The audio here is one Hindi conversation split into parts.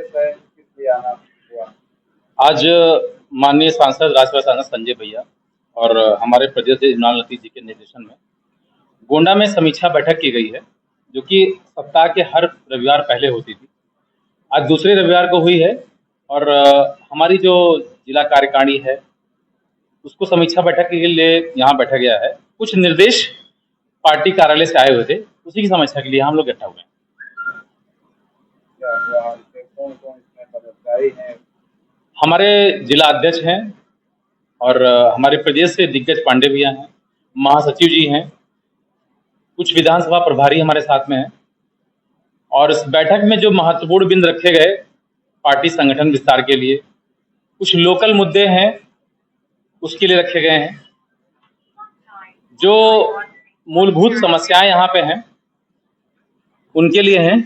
किस लिए आना हुआ? आज माननीय सांसद राज्यसभा सांसद संजय भैया और हमारे प्रदेश अध्यक्ष इमरान लतीफ़ जी के निर्देशन में गोंडा में समीक्षा बैठक की गई है, जो कि सप्ताह के हर रविवार पहले होती थी। आज दूसरे रविवार को हुई है और हमारी जो जिला कार्यकारिणी है उसको समीक्षा बैठक के लिए यहाँ बैठा गया है। कुछ निर्देश पार्टी कार्यालय से आए हुए थे, उसी की समीक्षा के लिए हम लोग इकट्ठा हुए हैं। क्या हुआ? कौन कौन इसमें पदाधिकारी हैं? हमारे जिला अध्यक्ष हैं और हमारे प्रदेश से दिग्गज पांडे भैया हैं, महासचिव जी हैं, कुछ विधानसभा प्रभारी हमारे साथ में हैं और इस बैठक में जो महत्वपूर्ण बिंदु रखे गए पार्टी संगठन विस्तार के लिए, कुछ लोकल मुद्दे हैं उसके लिए रखे गए हैं। जो मूलभूत समस्याएं यहाँ पे हैं उनके लिए हैं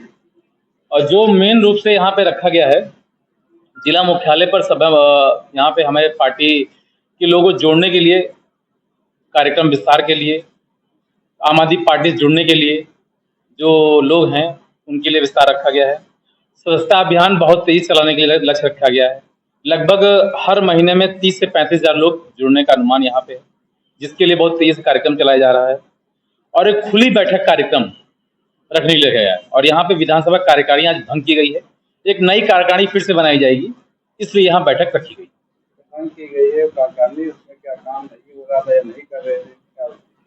और जो मेन रूप से यहाँ पे रखा गया है जिला मुख्यालय पर सब यहाँ पे हमें पार्टी के लोगों को जोड़ने के लिए, कार्यक्रम विस्तार के लिए, आम आदमी पार्टी से जुड़ने के लिए जो लोग हैं उनके लिए विस्तार रखा गया है। स्वच्छता अभियान बहुत तेजी चलाने के लिए लक्ष्य रखा गया है। लगभग हर महीने में 30 से 35,000 लोग जुड़ने का अनुमान यहाँ पे है, जिसके लिए बहुत तेजी से कार्यक्रम चलाया जा रहा है और एक खुली बैठक कार्यक्रम रखने के लिए गया है। और यहाँ पे विधानसभा कार्यकारिणी आज भंग की गई है, एक नई कार्यकारिणी फिर से बनाई जाएगी, इसलिए यहाँ बैठक रखी गई। भंग की गई है कार्यकारिणी, उसमें क्या काम नहीं हो रहा था या नहीं कर रहे थे?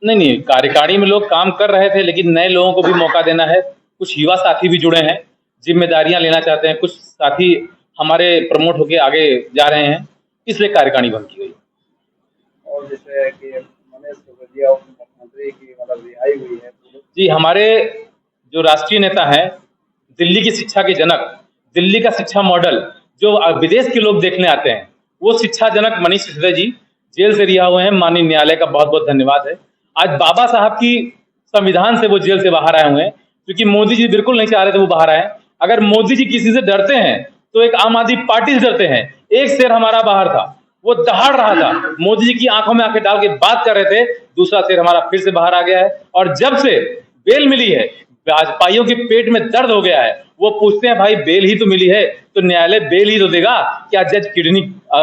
नहीं, कार्यकारिणी में लोग काम कर रहे थे, लेकिन नए लोगों को भी मौका देना है। कुछ युवा साथी भी जुड़े हैं, जिम्मेदारियां लेना चाहते हैं, कुछ साथी हमारे प्रमोट होके आगे जा रहे हैं, इसलिए कार्यकारिणी भंग की गई। और जैसे कि मनीष सिसोदिया उप मुख्यमंत्री की रिहाई हुई है जी, हमारे जो राष्ट्रीय नेता हैं, दिल्ली की शिक्षा के जनक, दिल्ली का शिक्षा मॉडल जो विदेश के लोग देखने आते हैं, वो शिक्षा जनक मनीष सिसोदिया जी जेल से रिहा हुए हैं। माननीय न्यायालय का बहुत बहुत धन्यवाद है। आज बाबा साहब की संविधान से वो जेल से बाहर आए हुए हैं, क्योंकि मोदी जी बिल्कुल नहीं चाह रहे थे वो बाहर आए। अगर मोदी जी किसी से डरते हैं तो एक आम आदमी पार्टी से डरते हैं। एक शेर हमारा बाहर था, वो दहाड़ रहा था, मोदी जी की आंखों में आंखें डाल के बात कर रहे थे। दूसरा शेर हमारा फिर से बाहर आ गया है और जब से बेल मिली है, भाजपाइयों के पेट में दर्द हो गया है। वो पूछते हैं भाई बेल ही तो मिली है तो न्यायालय बेल ही तो देगा, क्या जज किडनी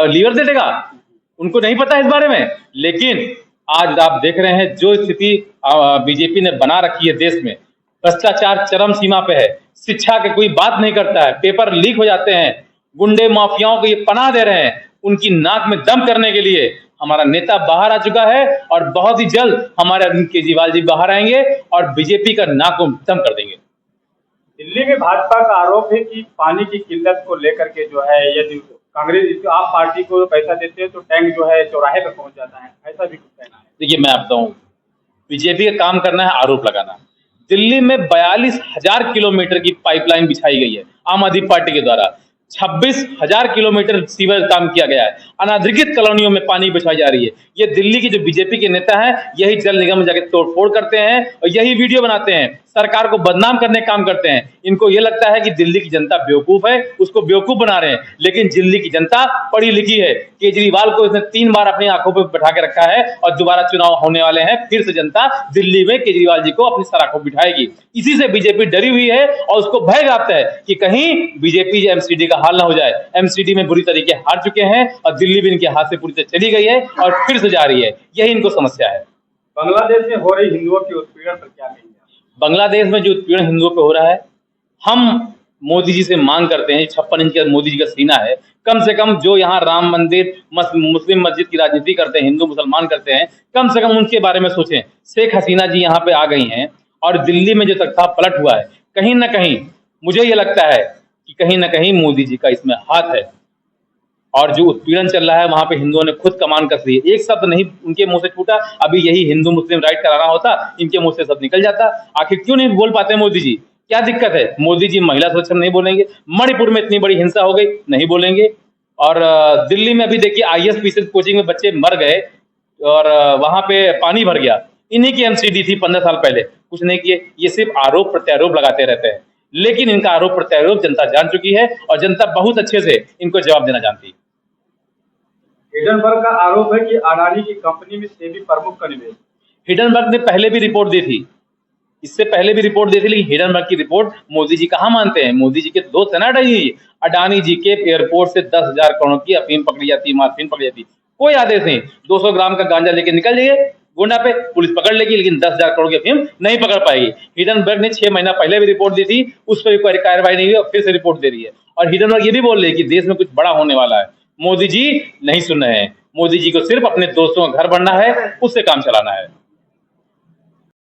लीवर दे देगा? उनको नहीं पता इस बारे में। लेकिन आज आप देख रहे हैं जो स्थिति बीजेपी ने बना रखी है देश में, भ्रष्टाचार चरम सीमा पे है, शिक्षा की कोई बात नहीं करता है, पेपर लीक हो जाते हैं, गुंडे माफियाओं को ये पनाह दे रहे हैं। उनकी नाक में दम करने के लिए हमारा नेता बाहर आ चुका है और बहुत ही जल्द हमारे अरविंद केजरीवाल जी बाहर आएंगे और बीजेपी का नाक को दम कर देंगे। दिल्ली में भाजपा का आरोप है कि पानी की किल्लत को लेकर के जो है, यदि कांग्रेस आप पार्टी को पैसा देते हैं तो टैंक जो है चौराहे पर पहुंच जाता है, ऐसा भी कुछ कहना है। देखिए, मैं आपको बताऊं, बीजेपी का काम करना है आरोप लगाना। दिल्ली में 42,000 किलोमीटर की पाइपलाइन बिछाई गई है आम आदमी पार्टी के द्वारा, 26,000 किलोमीटर सीवर काम किया गया है, अनाधिकृत कॉलोनियों में पानी बिछाई जा रही है। ये दिल्ली की जो बीजेपी के नेता हैं, यही जल निगम में जाके तोड़फोड़ करते हैं और यही वीडियो बनाते हैं, सरकार को बदनाम करने का काम करते हैं। इनको ये लगता है कि दिल्ली की जनता बेवकूफ है, उसको बेवकूफ बना रहे हैं, लेकिन दिल्ली की जनता पढ़ी लिखी है। केजरीवाल को इसने 3 बार अपनी आंखों पर बैठा के रखा है और दोबारा चुनाव होने वाले हैं, फिर से जनता दिल्ली में केजरीवाल जी को अपनी सराखों बिठाएगी। इसी से बीजेपी डरी हुई है और उसको भय व्याप्त है कि कहीं बीजेपी एमसीडी का हाल ना हो जाए। एमसीडी में बुरी तरीके हार चुके हैं और दिल्ली भी इनके हाथ से पूरी तरह चली गई है और फिर से जा रही है, यही इनको समस्या है। बांग्लादेश में हो रही हिंदुओं के उत्पीड़न पर क्या कहेंगे? बांग्लादेश में जो उत्पीड़न हिंदुओं पे हो रहा है, हम मोदी जी से मांग करते हैं, 56 इंच का मोदी जी का सीना है, कम से कम जो यहाँ राम मंदिर मुस्लिम मस्जिद की राजनीति करते हैं, हिंदू मुसलमान करते हैं, कम से कम उनके बारे में सोचें। शेख हसीना जी यहाँ पे आ गई हैं और दिल्ली में जो तख्ता पलट हुआ है, कहीं ना कहीं मुझे ये लगता है कि कहीं ना कहीं मोदी जी का इसमें हाथ है। और जो उत्पीड़न चल रहा है वहां पे हिंदुओं ने खुद कमान कस ली है। एक शब्द नहीं उनके मुंह से छूटा, अभी यही हिंदू मुस्लिम राइट कराना होता, इनके मुंह से सब निकल जाता। आखिर क्यों नहीं बोल पाते मोदी जी? क्या दिक्कत है? मोदी जी महिला सुरक्षा नहीं बोलेंगे, मणिपुर में इतनी बड़ी हिंसा हो गई नहीं बोलेंगे, और दिल्ली में अभी देखिए IAS PCS कोचिंग में बच्चे मर गए और वहां पे पानी भर गया, इन्हीं की एमसीडी थी 15 साल पहले, कुछ नहीं किए। ये सिर्फ आरोप प्रत्यारोप लगाते रहते हैं, लेकिन इनका आरोप प्रत्यारोप जनता जान चुकी है और जनता बहुत अच्छे से इनको जवाब देना जानती है। हिडनबर्ग का आरोप है कि अडानी की कंपनी में सेबी प्रमुख का निवेश। हिडनबर्ग ने पहले भी रिपोर्ट दी थी, इससे पहले भी रिपोर्ट दी थी, लेकिन हिडनबर्ग की रिपोर्ट मोदी जी कहाँ मानते हैं? मोदी जी के दोस्त है ना अडानी जी। अडानी जी के एयरपोर्ट से 10,000 करोड़ की अफीम पकड़ी जाती, माफीम पकड़ी जाती। कोई आदेश नहीं, 200 ग्राम का गांजा लेके निकल जाइए गोंडा पे, पुलिस पकड़ लेगी, लेकिन 10,000 करोड़ की अफीम नहीं पकड़ पाएगी। हिडनबर्ग ने 6 महीना पहले भी रिपोर्ट दी थी, उस पर भी कोई कार्रवाई नहीं हुई और फिर से रिपोर्ट दे रही है। और हिडनबर्ग ये भी बोल रही है कि देश में कुछ बड़ा होने वाला है। मोदी जी नहीं सुन रहे हैं। मोदी जी को सिर्फ अपने दोस्तों का घर बनना है, उससे काम चलाना है।